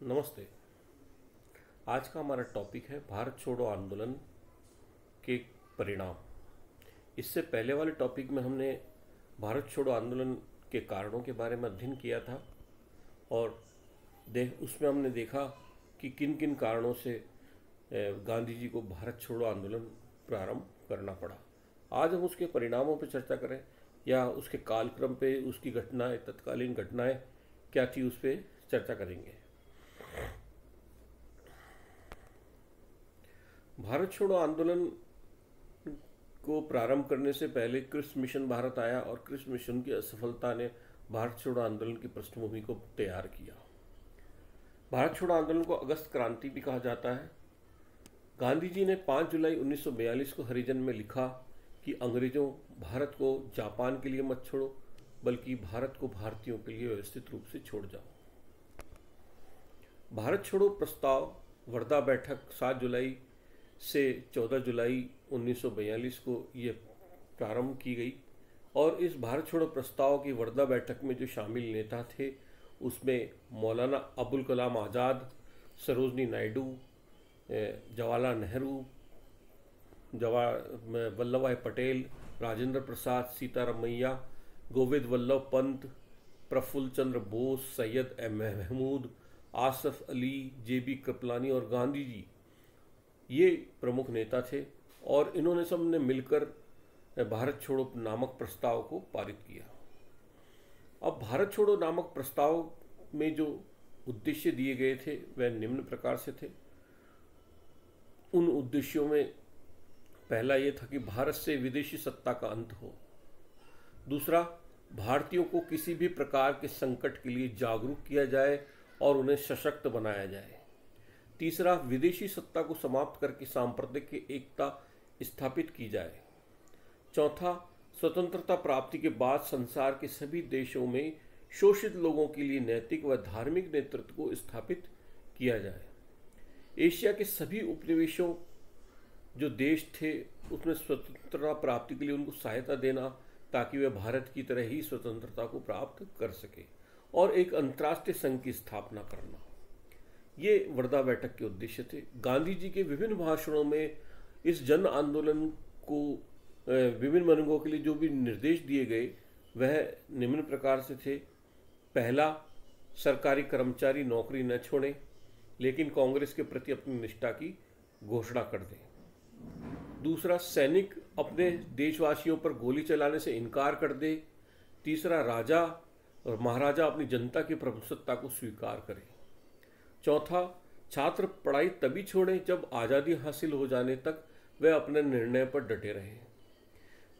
नमस्ते। आज का हमारा टॉपिक है भारत छोड़ो आंदोलन के परिणाम। इससे पहले वाले टॉपिक में हमने भारत छोड़ो आंदोलन के कारणों के बारे में अध्ययन किया था और उसमें हमने देखा कि किन किन कारणों से गांधी जी को भारत छोड़ो आंदोलन प्रारंभ करना पड़ा। आज हम उसके परिणामों पर चर्चा करें या उसके कालक्रम पे उसकी घटनाएं, तत्कालीन घटनाएं क्या थी, उस पर चर्चा करेंगे। भारत छोड़ो आंदोलन को प्रारंभ करने से पहले क्रिप्स मिशन भारत आया और क्रिप्स मिशन की असफलता ने भारत छोड़ो आंदोलन की पृष्ठभूमि को तैयार किया। भारत छोड़ो आंदोलन को अगस्त क्रांति भी कहा जाता है। गांधी जी ने 5 जुलाई 1942 को हरिजन में लिखा कि अंग्रेजों भारत को जापान के लिए मत छोड़ो, बल्कि भारत को भारतीयों के लिए व्यवस्थित रूप से छोड़ जाओ। भारत छोड़ो प्रस्ताव वर्धा बैठक 7 जुलाई से 14 जुलाई 1942 को ये प्रारंभ की गई और इस भारत छोड़ो प्रस्ताव की वर्धा बैठक में जो शामिल नेता थे उसमें मौलाना अबुल कलाम आज़ाद, सरोजनी नायडू, जवाहरलाल नेहरू, वल्लभ भाई पटेल, राजेंद्र प्रसाद, सीतारामैया, गोविंद वल्लभ पंत, प्रफुल्ल चंद्र बोस, सैयद महमूद, आसफ अली, जेबी कृपलानी और गांधी जी, ये प्रमुख नेता थे और इन्होंने सब ने मिलकर भारत छोड़ो नामक प्रस्ताव को पारित किया। अब भारत छोड़ो नामक प्रस्ताव में जो उद्देश्य दिए गए थे वह निम्न प्रकार से थे। उन उद्देश्यों में पहला ये था कि भारत से विदेशी सत्ता का अंत हो। दूसरा, भारतीयों को किसी भी प्रकार के संकट के लिए जागरूक किया जाए और उन्हें सशक्त बनाया जाए। तीसरा, विदेशी सत्ता को समाप्त करके सांप्रदायिक एकता स्थापित की जाए। चौथा, स्वतंत्रता प्राप्ति के बाद संसार के सभी देशों में शोषित लोगों के लिए नैतिक व धार्मिक नेतृत्व को स्थापित किया जाए। एशिया के सभी उपनिवेशों जो देश थे उसमें स्वतंत्रता प्राप्ति के लिए उनको सहायता देना ताकि वे भारत की तरह ही स्वतंत्रता को प्राप्त कर सके और एक अंतर्राष्ट्रीय संघ की स्थापना करना, ये वर्धा बैठक के उद्देश्य थे। गांधी जी के विभिन्न भाषणों में इस जन आंदोलन को विभिन्न वर्गों के लिए जो भी निर्देश दिए गए वह निम्न प्रकार से थे। पहला, सरकारी कर्मचारी नौकरी न छोड़ें लेकिन कांग्रेस के प्रति अपनी निष्ठा की घोषणा कर दें। दूसरा, सैनिक अपने देशवासियों पर गोली चलाने से इनकार कर दे। तीसरा, राजा और महाराजा अपनी जनता की प्रभुसत्ता को स्वीकार करें। चौथा, छात्र पढ़ाई तभी छोड़ें जब आज़ादी हासिल हो जाने तक वे अपने निर्णय पर डटे रहें।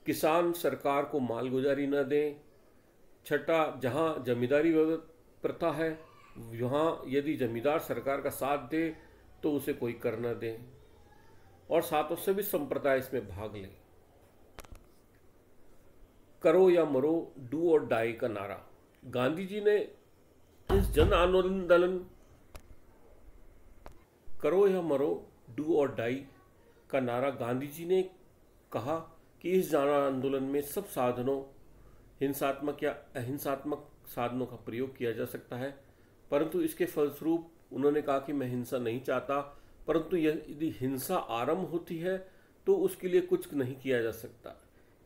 किसान सरकार को मालगुजारी न दें। छठा, जहां जमींदारी प्रथा है वहाँ यदि जमींदार सरकार का साथ दे तो उसे कोई कर न दें। और सातों, सभी संप्रदाय इसमें भाग लें। करो या मरो, डू और डाई का नारा गांधी जी ने इस जन आंदोलन करो या मरो, डू और डाई का नारा गांधी जी ने कहा कि इस जन आंदोलन में सब साधनों, हिंसात्मक या अहिंसात्मक साधनों का प्रयोग किया जा सकता है, परंतु इसके फलस्वरूप उन्होंने कहा कि मैं हिंसा नहीं चाहता, परंतु यदि हिंसा आरंभ होती है तो उसके लिए कुछ नहीं किया जा सकता।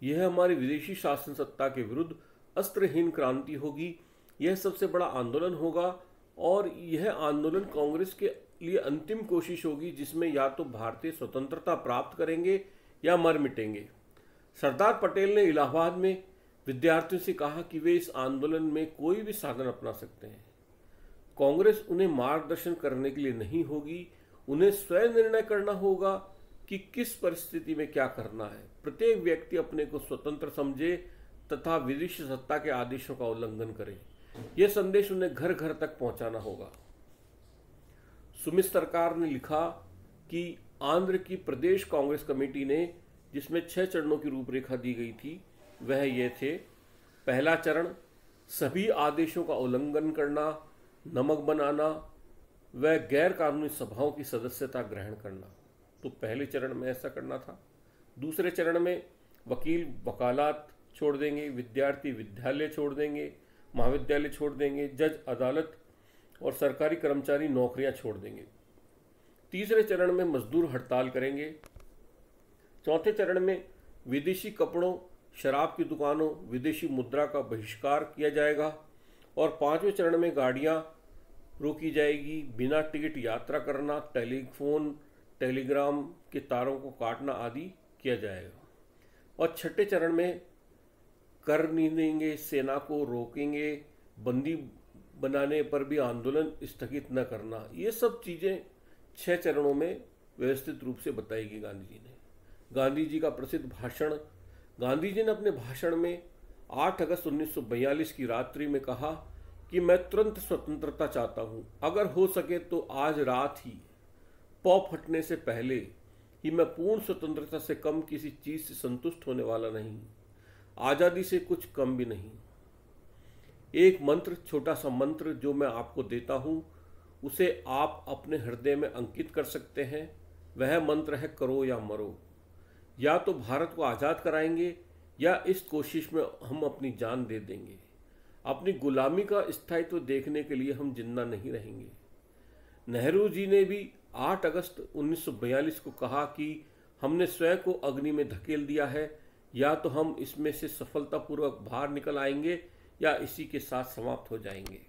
यह हमारी विदेशी शासन सत्ता के विरुद्ध अस्त्रहीन क्रांति होगी। यह सबसे बड़ा आंदोलन होगा और यह आंदोलन कांग्रेस के लिए अंतिम कोशिश होगी जिसमें या तो भारतीय स्वतंत्रता प्राप्त करेंगे या मर मिटेंगे। सरदार पटेल ने इलाहाबाद में विद्यार्थियों से कहा कि वे इस आंदोलन में कोई भी साधन अपना सकते हैं। कांग्रेस उन्हें मार्गदर्शन करने के लिए नहीं होगी, उन्हें स्वयं निर्णय करना होगा कि किस परिस्थिति में क्या करना है। प्रत्येक व्यक्ति अपने को स्वतंत्र समझे तथा विदेशी सत्ता के आदेशों का उल्लंघन करे। यह संदेश उन्हें घर घर तक पहुंचाना होगा। सुमित सरकार ने लिखा कि आंध्र की प्रदेश कांग्रेस कमेटी ने, जिसमें 6 चरणों की रूपरेखा दी गई थी, वह ये थे। पहला चरण, सभी आदेशों का उल्लंघन करना, नमक बनाना व गैर कानूनी सभाओं की सदस्यता ग्रहण करना। तो पहले चरण में ऐसा करना था। दूसरे चरण में वकील वकालत छोड़ देंगे, विद्यार्थी विद्यालय छोड़ देंगे, महाविद्यालय छोड़ देंगे, जज अदालत और सरकारी कर्मचारी नौकरियां छोड़ देंगे। तीसरे चरण में मजदूर हड़ताल करेंगे। चौथे चरण में विदेशी कपड़ों, शराब की दुकानों, विदेशी मुद्रा का बहिष्कार किया जाएगा। और पांचवें चरण में गाड़ियां रोकी जाएगी, बिना टिकट यात्रा करना, टेलीफोन टेलीग्राम के तारों को काटना आदि किया जाएगा। और छठे चरण में कर नहीं देंगे, सेना को रोकेंगे, बंदी बनाने पर भी आंदोलन स्थगित न करना। ये सब चीज़ें 6 चरणों में व्यवस्थित रूप से बताएगी गांधी जी ने। गांधी जी का प्रसिद्ध भाषण। गांधी जी ने अपने भाषण में 8 अगस्त 1942 की रात्रि में कहा कि मैं तुरंत स्वतंत्रता चाहता हूँ, अगर हो सके तो आज रात ही, पौ फटने से पहले ही। मैं पूर्ण स्वतंत्रता से कम किसी चीज से संतुष्ट होने वाला नहीं, आजादी से कुछ कम भी नहीं। एक मंत्र, छोटा सा मंत्र जो मैं आपको देता हूं, उसे आप अपने हृदय में अंकित कर सकते हैं। वह मंत्र है करो या मरो। या तो भारत को आज़ाद कराएंगे या इस कोशिश में हम अपनी जान दे देंगे। अपनी गुलामी का स्थायित्व देखने के लिए हम जिंदा नहीं रहेंगे। नेहरू जी ने भी 8 अगस्त 1942 को कहा कि हमने स्वयं को अग्नि में धकेल दिया है, या तो हम इसमें से सफलतापूर्वक बाहर निकल आएंगे या इसी के साथ समाप्त हो जाएंगे।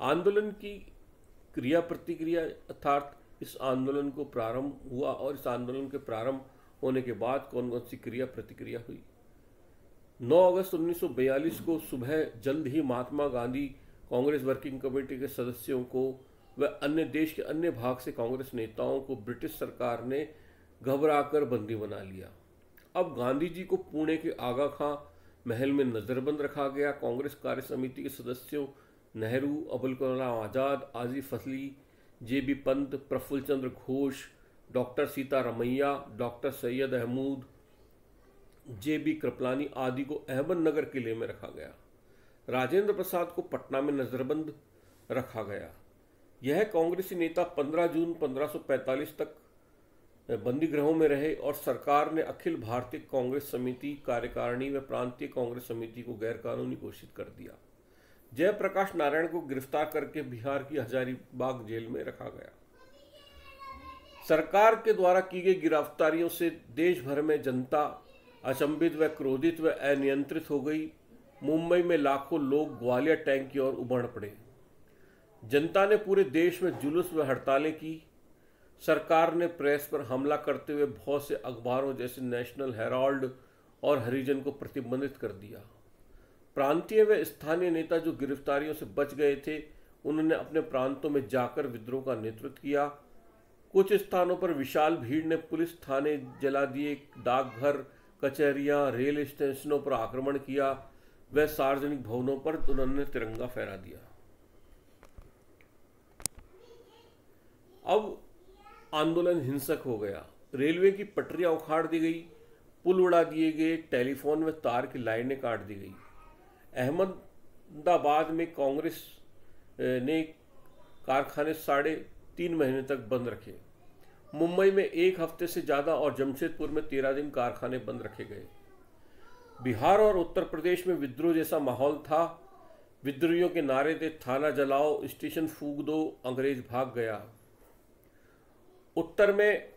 आंदोलन की क्रिया प्रतिक्रिया, अर्थात इस आंदोलन को प्रारंभ हुआ और इस आंदोलन के प्रारंभ होने के बाद कौन कौन सी क्रिया प्रतिक्रिया हुई। 9 अगस्त 1942 को सुबह जल्द ही महात्मा गांधी कांग्रेस वर्किंग कमेटी के सदस्यों को व अन्य देश के अन्य भाग से कांग्रेस नेताओं को ब्रिटिश सरकार ने घबराकर बंदी बना लिया। अब गांधी जी को पुणे के आगा खां महल में नजरबंद रखा गया। कांग्रेस कार्य समिति के सदस्यों Nehru, Abul Kalam Azad, Asif Ali, JB Pant, Prafulla Chandra Ghosh, doctor Sitaramayya, doctor Syed Ahmud, JB Kripalani आदि को अहमदनगर किले में रखा गया। राजेंद्र प्रसाद को पटना में नजरबंद रखा गया। यह कांग्रेसी नेता 15 जून 1545 तक बंदी गृहों में रहे और सरकार ने अखिल भारतीय कांग्रेस समिति, कार्यकारिणी व प्रांतीय कांग्रेस समिति को गैरकानूनी घोषित कर दिया। जयप्रकाश नारायण को गिरफ्तार करके बिहार की हजारीबाग जेल में रखा गया। सरकार के द्वारा की गई गिरफ्तारियों से देश भर में जनता अचंभित व क्रोधित व अनियंत्रित हो गई। मुंबई में लाखों लोग ग्वालियर टैंक की ओर उमड़ पड़े। जनता ने पूरे देश में जुलूस व हड़तालें की। सरकार ने प्रेस पर हमला करते हुए बहुत से अखबारों जैसे नेशनल हेराल्ड और हरिजन को प्रतिबंधित कर दिया। प्रांतीय व स्थानीय नेता जो गिरफ्तारियों से बच गए थे, उन्होंने अपने प्रांतों में जाकर विद्रोह का नेतृत्व किया। कुछ स्थानों पर विशाल भीड़ ने पुलिस थाने जला दिए, डाकघर, कचहरियां, रेल स्टेशनों पर आक्रमण किया व सार्वजनिक भवनों पर उन्होंने तिरंगा फहरा दिया। अब आंदोलन हिंसक हो गया। रेलवे की पटरियां उखाड़ दी गई, पुल उड़ा दिए गए, टेलीफोन व तार की लाइनें काट दी गई। अहमदाबाद में कांग्रेस ने कारखाने 3.5 महीने तक बंद रखे। मुंबई में 1 हफ्ते से ज़्यादा और जमशेदपुर में 13 दिन कारखाने बंद रखे गए। बिहार और उत्तर प्रदेश में विद्रोह जैसा माहौल था। विद्रोहियों के नारे थे, थाना जलाओ, स्टेशन फूंक दो, अंग्रेज भाग गया। उत्तर में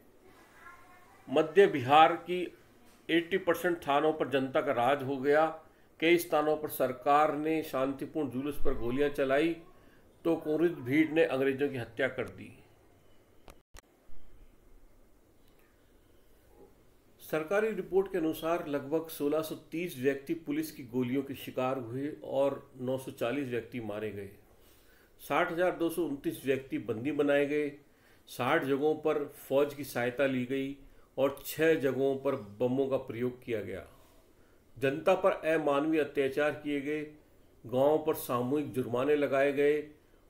मध्य बिहार की 80% थानों पर जनता का राज हो गया। कई स्थानों पर सरकार ने शांतिपूर्ण जुलूस पर गोलियां चलाई तो क्रोधित भीड़ ने अंग्रेजों की हत्या कर दी। सरकारी रिपोर्ट के अनुसार लगभग 1630 व्यक्ति पुलिस की गोलियों के शिकार हुए और 940 व्यक्ति मारे गए। 60,229 व्यक्ति बंदी बनाए गए। 60 जगहों पर फौज की सहायता ली गई और 6 जगहों पर बमों का प्रयोग किया गया। जनता पर अमानवीय अत्याचार किए गए। गांवों पर सामूहिक जुर्माने लगाए गए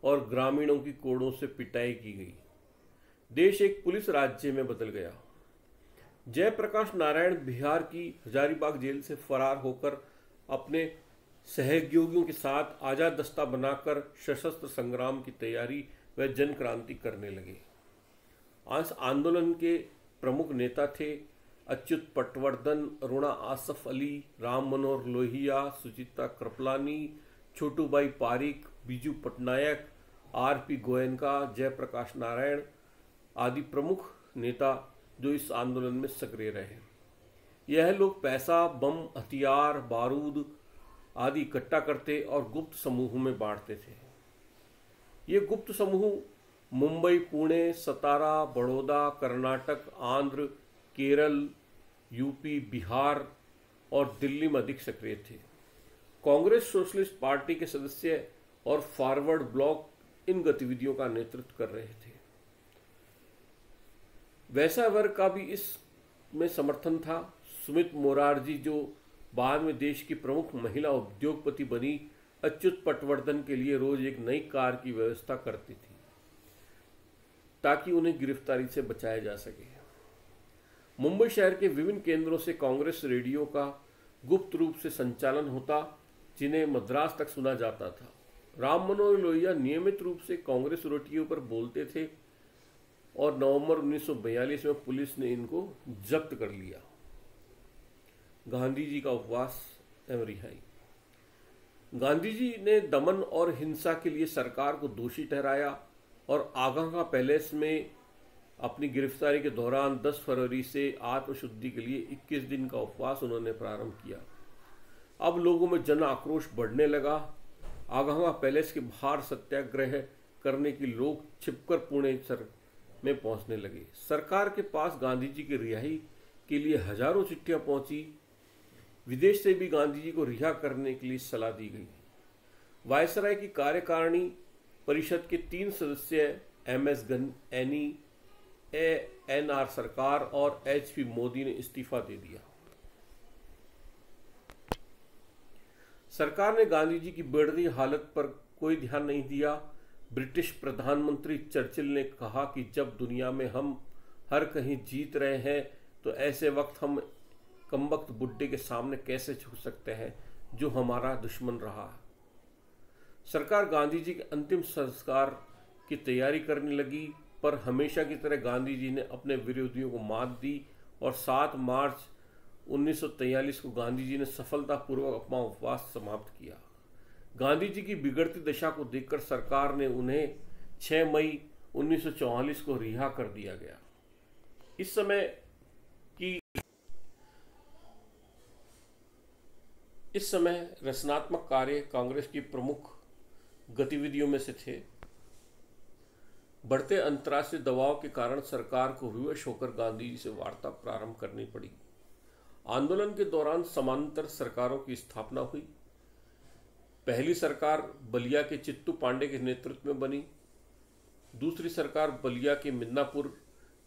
और ग्रामीणों की कोड़ों से पिटाई की गई। देश एक पुलिस राज्य में बदल गया। जयप्रकाश नारायण बिहार की हजारीबाग जेल से फरार होकर अपने सहयोगियों के साथ आजाद दस्ता बनाकर सशस्त्र संग्राम की तैयारी व जन क्रांति करने लगे। आज आंदोलन के प्रमुख नेता थे अच्युत पटवर्धन, अरुणा आसफ अली, राम मनोहर लोहिया, सुचिता कृपलानी, छोटूबाई पारिक, बीजू पटनायक, आर.पी. गोयनका, जयप्रकाश नारायण आदि प्रमुख नेता जो इस आंदोलन में सक्रिय रहे। यह लोग पैसा, बम, हथियार, बारूद आदि इकट्ठा करते और गुप्त समूह में बांटते थे। ये गुप्त समूह मुंबई, पुणे, सतारा, बड़ौदा, कर्नाटक, आंध्र, केरल, यूपी, बिहार और दिल्ली में अधिक सक्रिय थे। कांग्रेस सोशलिस्ट पार्टी के सदस्य और फॉरवर्ड ब्लॉक इन गतिविधियों का नेतृत्व कर रहे थे। वैसा वर्ग का भी इसमें समर्थन था। सुमित मोरारजी, जो बाद में देश की प्रमुख महिला उद्योगपति बनी, अच्युत पटवर्धन के लिए रोज एक नई कार की व्यवस्था करती थी ताकि उन्हें गिरफ्तारी से बचाया जा सके। मुंबई शहर के विभिन्न केंद्रों से कांग्रेस रेडियो का गुप्त रूप से संचालन होता, जिन्हें मद्रास तक सुना जाता था। राम मनोहर लोहिया नियमित रूप से कांग्रेस रेडियो पर बोलते थे और नवंबर 1942 में पुलिस ने इनको जब्त कर लिया। गांधी जी का उपवास एवं रिहाई। गांधी जी ने दमन और हिंसा के लिए सरकार को दोषी ठहराया और आगरा पैलेस में अपनी गिरफ्तारी के दौरान 10 फरवरी से आत्मशुद्धि के लिए 21 दिन का उपवास उन्होंने प्रारंभ किया। अब लोगों में जन आक्रोश बढ़ने लगा। आगरा पैलेस के बाहर सत्याग्रह करने की लोग छिपकर पुणे में पहुंचने लगे। सरकार के पास गांधी जी की रिहाई के लिए हजारों चिट्ठियां पहुंची। विदेश से भी गांधी जी को रिहा करने के लिए सलाह दी गई। वायसराय की कार्यकारिणी परिषद के 3 सदस्य एम.एस. गनएनी, एन.आर. सरकार और एच.पी. मोदी ने इस्तीफा दे दिया। सरकार ने गांधी जी की बढ़ती हालत पर कोई ध्यान नहीं दिया। ब्रिटिश प्रधानमंत्री चर्चिल ने कहा कि जब दुनिया में हम हर कहीं जीत रहे हैं तो ऐसे वक्त हम कमबख्त बुड्ढे के सामने कैसे झुक सकते हैं जो हमारा दुश्मन रहा। सरकार गांधी जी के अंतिम संस्कार की तैयारी करने लगी, पर हमेशा की तरह गांधी जी ने अपने विरोधियों को मात दी और 7 मार्च 1943 को गांधी जी ने सफलतापूर्वक अपना उपवास समाप्त किया। गांधी जी की बिगड़ती दशा को देखकर सरकार ने उन्हें 6 मई 1944 को रिहा कर दिया गया। इस समय रचनात्मक कार्य कांग्रेस की प्रमुख गतिविधियों में से थे। बढ़ते अंतर्राष्ट्रीय दबाव के कारण सरकार को विवश होकर गांधी जी से वार्ता प्रारंभ करनी पड़ी। आंदोलन के दौरान समांतर सरकारों की स्थापना हुई। पहली सरकार बलिया के चित्तू पांडे के नेतृत्व में बनी। दूसरी सरकार बलिया के मिदनापुर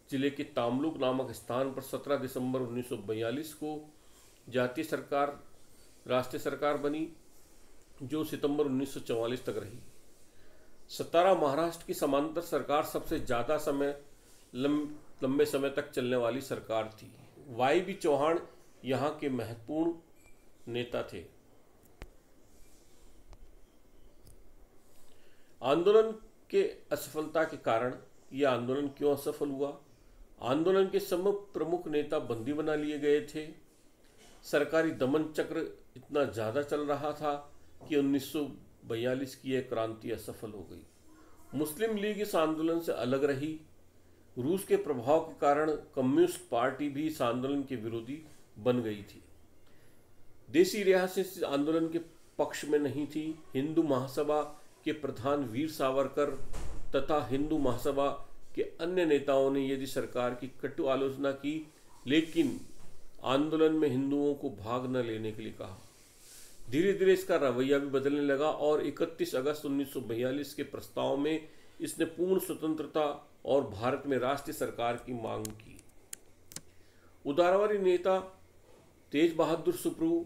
जिले के तामलुक नामक स्थान पर 17 दिसंबर 1942 को जातीय सरकार राष्ट्रीय सरकार बनी, जो सितंबर 1944 तक रही। 17 महाराष्ट्र की समांतर सरकार सबसे ज्यादा लंबे समय तक चलने वाली सरकार थी। वाई.बी. चौहान यहाँ के महत्वपूर्ण नेता थे। आंदोलन के असफलता के कारण यह आंदोलन क्यों असफल हुआ? आंदोलन के सब प्रमुख नेता बंदी बना लिए गए थे। सरकारी दमन चक्र इतना ज्यादा चल रहा था कि 1942 की यह क्रांति असफल हो गई। मुस्लिम लीग इस आंदोलन से अलग रही। रूस के प्रभाव के कारण कम्युनिस्ट पार्टी भी इस आंदोलन के विरोधी बन गई थी। देसी रियासत इस आंदोलन के पक्ष में नहीं थी। हिंदू महासभा के प्रधान वीर सावरकर तथा हिंदू महासभा के अन्य नेताओं ने यदि सरकार की कटु आलोचना की, लेकिन आंदोलन में हिंदुओं को भाग न लेने के लिए कहा। धीरे धीरे इसका रवैया भी बदलने लगा और 31 अगस्त 1942 के प्रस्ताव में इसने पूर्ण स्वतंत्रता और भारत में राष्ट्रीय सरकार की मांग की। उदारवादी नेता तेज बहादुर सुप्रू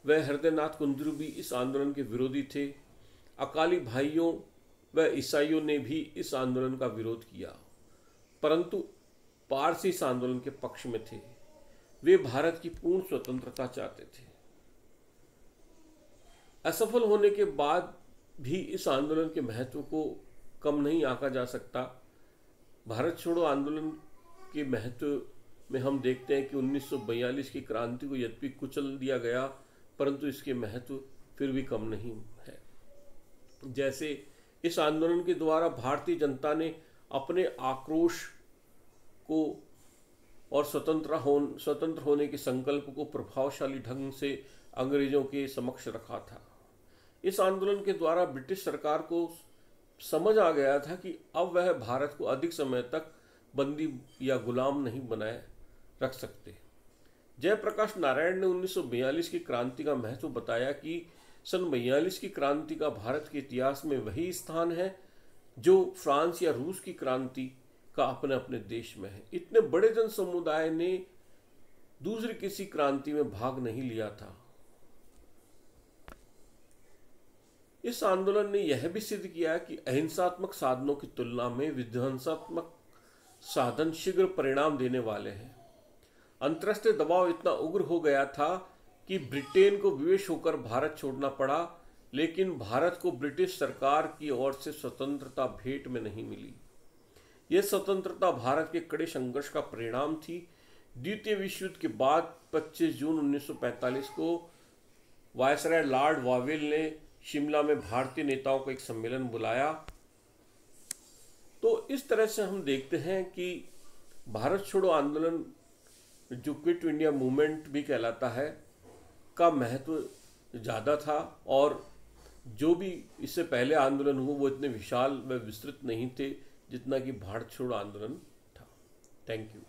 व हृदयनाथ कुंजरू भी इस आंदोलन के विरोधी थे। अकाली भाइयों व ईसाइयों ने भी इस आंदोलन का विरोध किया, परंतु पारसी इस आंदोलन के पक्ष में थे। वे भारत की पूर्ण स्वतंत्रता चाहते थे। असफल होने के बाद भी इस आंदोलन के महत्व को कम नहीं आंका जा सकता। भारत छोड़ो आंदोलन के महत्व में हम देखते हैं कि 1942 की क्रांति को यद्यपि कुचल दिया गया, परंतु इसके महत्व फिर भी कम नहीं है। जैसे इस आंदोलन के द्वारा भारतीय जनता ने अपने आक्रोश को और स्वतंत्र होने के संकल्प को प्रभावशाली ढंग से अंग्रेजों के समक्ष रखा था। इस आंदोलन के द्वारा ब्रिटिश सरकार को समझ आ गया था कि अब वह भारत को अधिक समय तक बंदी या गुलाम नहीं बनाए रख सकते। जयप्रकाश नारायण ने 1942 की क्रांति का महत्व बताया कि सन 42 की क्रांति का भारत के इतिहास में वही स्थान है जो फ्रांस या रूस की क्रांति का अपने अपने देश में है। इतने बड़े जन समुदाय ने दूसरी किसी क्रांति में भाग नहीं लिया था। इस आंदोलन ने यह भी सिद्ध किया कि अहिंसात्मक साधनों की तुलना में विध्वंसात्मक साधन शीघ्र परिणाम देने वाले हैं। अंतर्राष्ट्रीय दबाव इतना उग्र हो गया था कि ब्रिटेन को विवश होकर भारत छोड़ना पड़ा, लेकिन भारत को ब्रिटिश सरकार की ओर से स्वतंत्रता भेंट में नहीं मिली। यह स्वतंत्रता भारत के कड़े संघर्ष का परिणाम थी। द्वितीय विश्व युद्ध के बाद 25 जून 1945 को वायसराय लॉर्ड वावेल ने शिमला में भारतीय नेताओं का एक सम्मेलन बुलाया। तो इस तरह से हम देखते हैं कि भारत छोड़ो आंदोलन, जो क्विट इंडिया मूवमेंट भी कहलाता है, का महत्व ज़्यादा था और जो भी इससे पहले आंदोलन हुए वो इतने विशाल व विस्तृत नहीं थे जितना कि भारत छोड़ो आंदोलन था। Thank you.